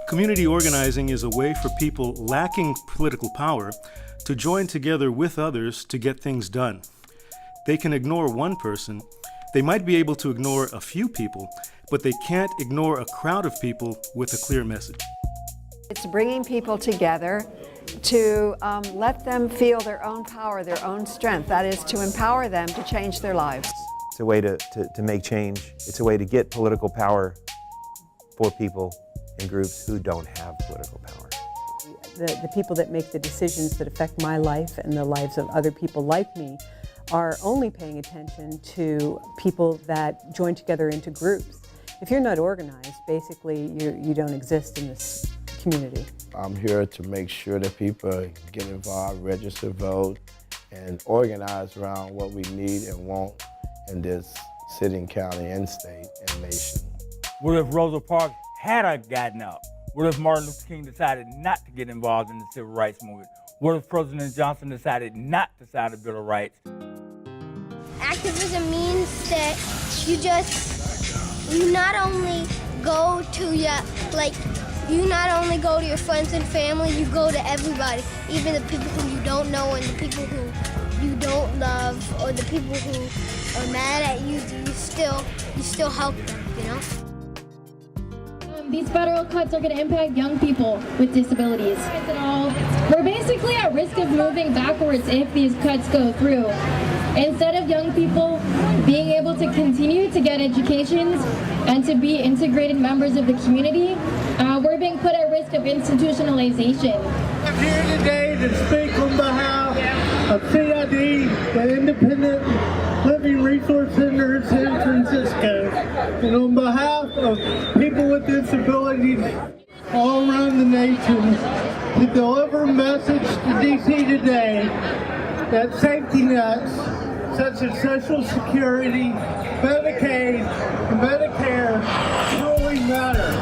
Community organizing is a way for people lacking political power to join together with others to get things done. They can ignore one person. They might be able to ignore a few people, but they can't ignore a crowd of people with a clear message. It's bringing people together to let them feel their own power, their own strength. That is, to empower them to change their lives. It's a way to make change. It's a way to get political power for people and groups who don't have political power. The people that make the decisions that affect my life and the lives of other people like me are only paying attention to people that join together into groups. If you're not organized, basically you don't exist in this community. I'm here to make sure that people get involved, register, vote, and organize around what we need and want in this city, county, and state, and nation. What if Rosa Parks had gotten up? What if Martin Luther King decided not to get involved in the civil rights movement? What if President Johnson decided not to sign the Bill of Rights? Activism means that you not only go to your friends and family, you go to everybody, even the people who you don't know and the people who you don't love, or the people who are mad at you. You still help them, you know? These federal cuts are going to impact young people with disabilities. We're basically at risk of moving backwards if these cuts go through. Instead of young people being able to continue to get educations and to be integrated members of the community, we're being put at risk of institutionalization. I'm here today to speak on behalf of CID, the Independent Living Resource Center in San Francisco, and on behalf of people with disabilities all around the nation, to deliver a message to DC today that safety nets such as Social Security, Medicaid, and Medicare truly matter.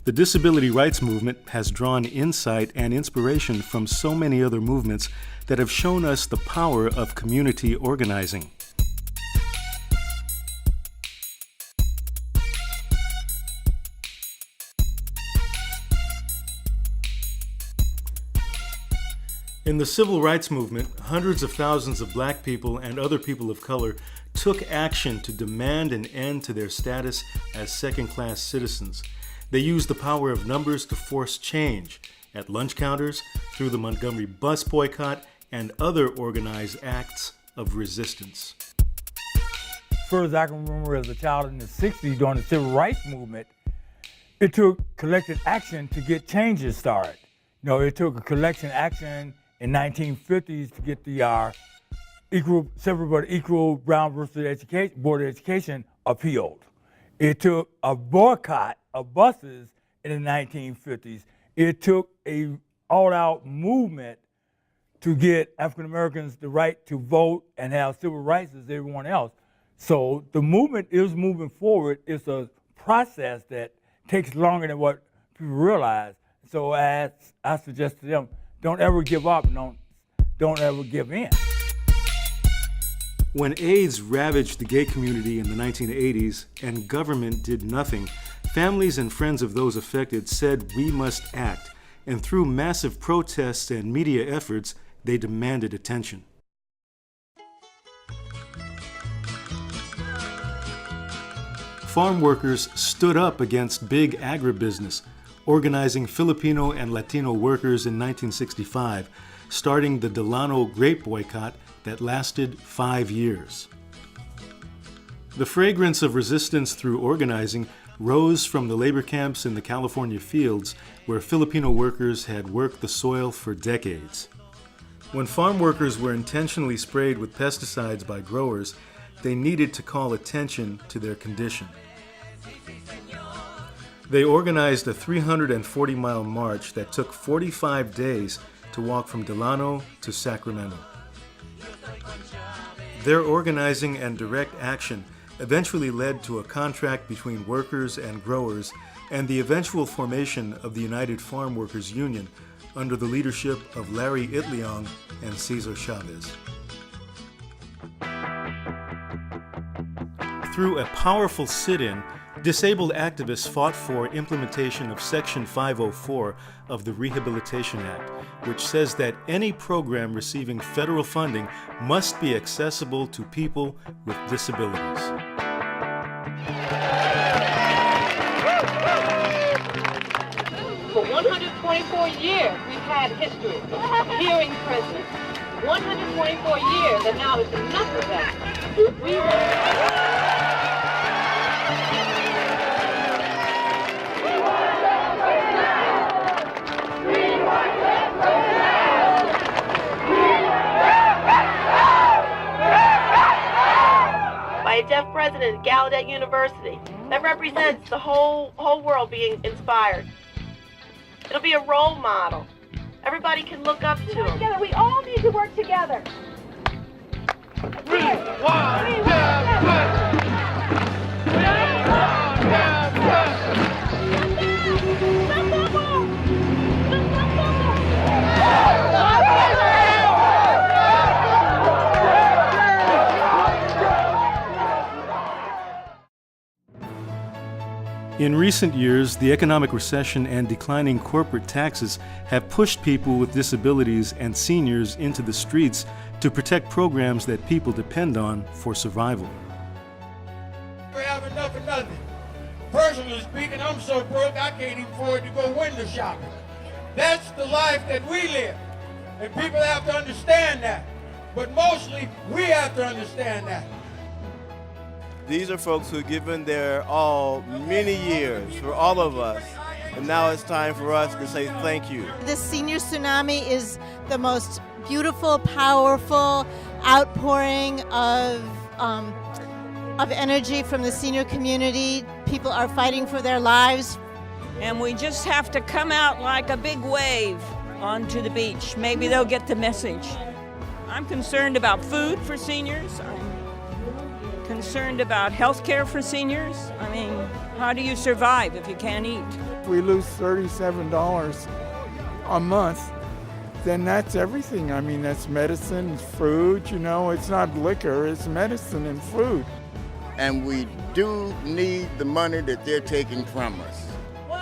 The disability rights movement has drawn insight and inspiration from so many other movements that have shown us the power of community organizing. In the civil rights movement, hundreds of thousands of black people and other people of color took action to demand an end to their status as second-class citizens. They used the power of numbers to force change at lunch counters, through the Montgomery bus boycott, and other organized acts of resistance. First, I can remember as a child in the 60s during the civil rights movement, it took collective action to get changes started. You know, it took a collection action in 1950s to get the equal Brown versus Education, Board of Education appealed. It took a boycott of buses in the 1950s. It took a all-out movement to get African Americans the right to vote and have civil rights as everyone else. So the movement is moving forward. It's a process that takes longer than what people realize. So as I suggest to them, don't ever give up, don't ever give in. When AIDS ravaged the gay community in the 1980s and government did nothing, families and friends of those affected said we must act, and through massive protests and media efforts, they demanded attention. Farm workers stood up against big agribusiness, organizing Filipino and Latino workers in 1965, starting the Delano grape boycott that lasted 5 years. The fragrance of resistance through organizing rose from the labor camps in the California fields where Filipino workers had worked the soil for decades. When farm workers were intentionally sprayed with pesticides by growers, they needed to call attention to their condition. They organized a 340-mile march that took 45 days to walk from Delano to Sacramento. Their organizing and direct action eventually led to a contract between workers and growers and the eventual formation of the United Farm Workers Union under the leadership of Larry Itliong and Cesar Chavez. Through a powerful sit-in, disabled activists fought for implementation of Section 504 of the Rehabilitation Act, which says that any program receiving federal funding must be accessible to people with disabilities. For 124 years, we've had history, hearing prisoners. 124 years, and now it's enough of that. By a deaf president at Gallaudet University, that represents the whole world being inspired. It'll be a role model. Everybody can look up to him. Together, we all need to work together. In recent years, the economic recession and declining corporate taxes have pushed people with disabilities and seniors into the streets to protect programs that people depend on for survival. We have enough of nothing. Personally speaking, I'm so broke I can't even afford to go window shopping. That's the life that we live, and people have to understand that. But mostly, we have to understand that. These are folks who have given their all many years for all of us, and now it's time for us to say thank you. This senior tsunami is the most beautiful, powerful outpouring of energy from the senior community. People are fighting for their lives. And we just have to come out like a big wave onto the beach. Maybe they'll get the message. I'm concerned about food for seniors. I'm concerned about health care for seniors. I mean, how do you survive if you can't eat? If we lose $37 a month, then that's everything. I mean, that's medicine, food, you know, it's not liquor, it's medicine and food. And we do need the money that they're taking from us.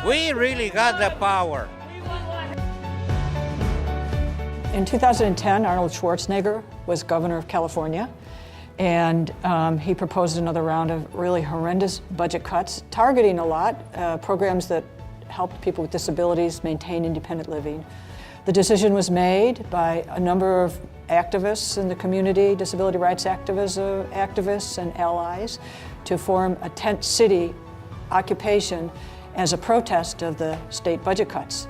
We really got the power. In 2010, Arnold Schwarzenegger was governor of California, and he proposed another round of really horrendous budget cuts, targeting a lot programs that helped people with disabilities maintain independent living. The decision was made by a number of activists in the community, disability rights activists and allies, to form a tent city occupation as a protest of the state budget cuts.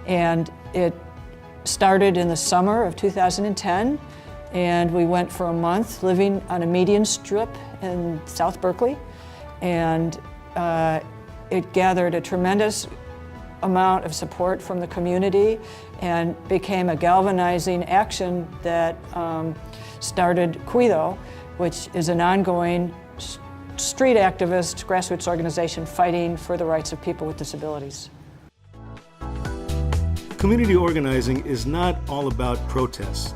And it started in the summer of 2010, and we went for a month living on a median strip in South Berkeley, and it gathered a tremendous amount of support from the community and became a galvanizing action that started Cuido, which is an ongoing street activist grassroots organization fighting for the rights of people with disabilities. Community organizing is not all about protests.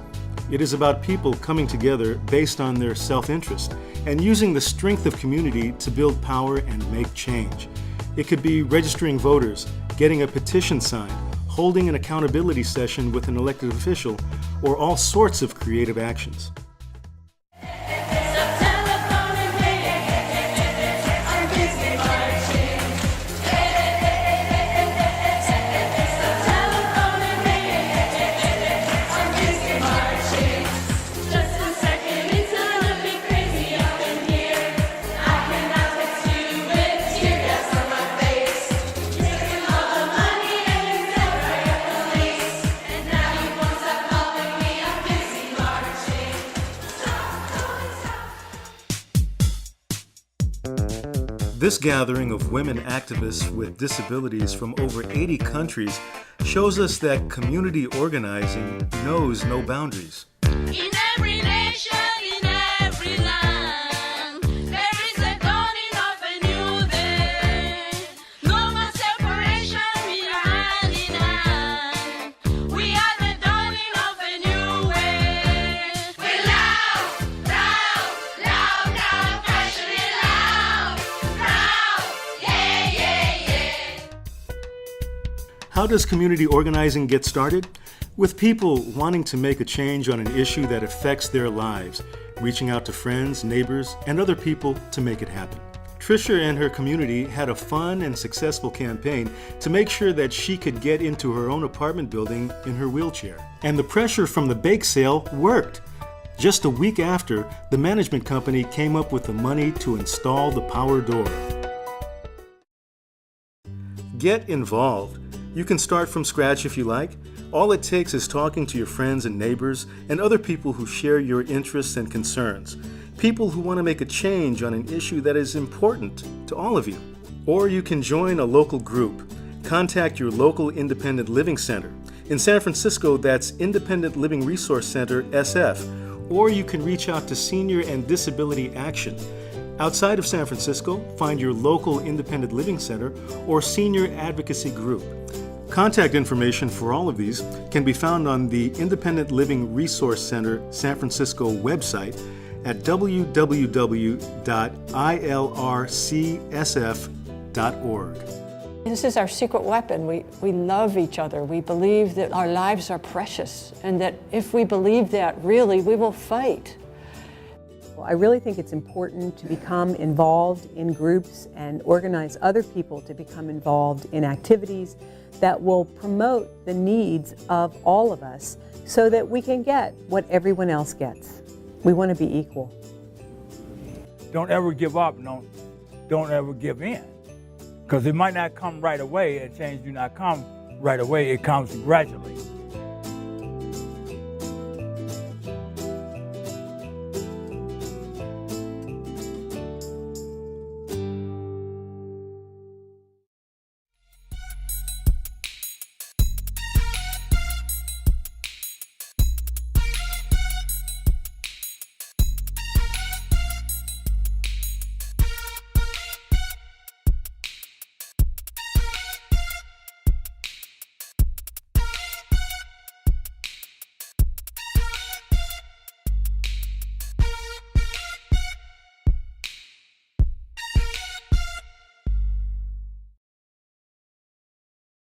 It is about people coming together based on their self-interest and using the strength of community to build power and make change. It could be registering voters, getting a petition signed, holding an accountability session with an elected official, or all sorts of creative actions. This gathering of women activists with disabilities from over 80 countries shows us that community organizing knows no boundaries. In every nation, in every land, there is a dawning of a new day. No more separation, we are hand in hand. We are the dawning of a new way. We're loud, proud, loud, loud, passionate, loud. How does community organizing get started? With people wanting to make a change on an issue that affects their lives, reaching out to friends, neighbors, and other people to make it happen. Tricia and her community had a fun and successful campaign to make sure that she could get into her own apartment building in her wheelchair. And the pressure from the bake sale worked. Just a week after, the management company came up with the money to install the power door. Get involved. You can start from scratch if you like. All it takes is talking to your friends and neighbors and other people who share your interests and concerns. People who want to make a change on an issue that is important to all of you. Or you can join a local group. Contact your local Independent Living Center. In San Francisco, that's Independent Living Resource Center, SF. Or you can reach out to Senior and Disability Action. Outside of San Francisco, find your local Independent Living Center or Senior Advocacy Group. Contact information for all of these can be found on the Independent Living Resource Center San Francisco website at www.ilrcsf.org. This is our secret weapon. We love each other. We believe that our lives are precious, and that if we believe that, really, we will fight. Well, I really think it's important to become involved in groups and organize other people to become involved in activities that will promote the needs of all of us so that we can get what everyone else gets. We want to be equal. Don't ever give up, don't ever give in. Because it might not come right away, and change do not come right away, it comes gradually.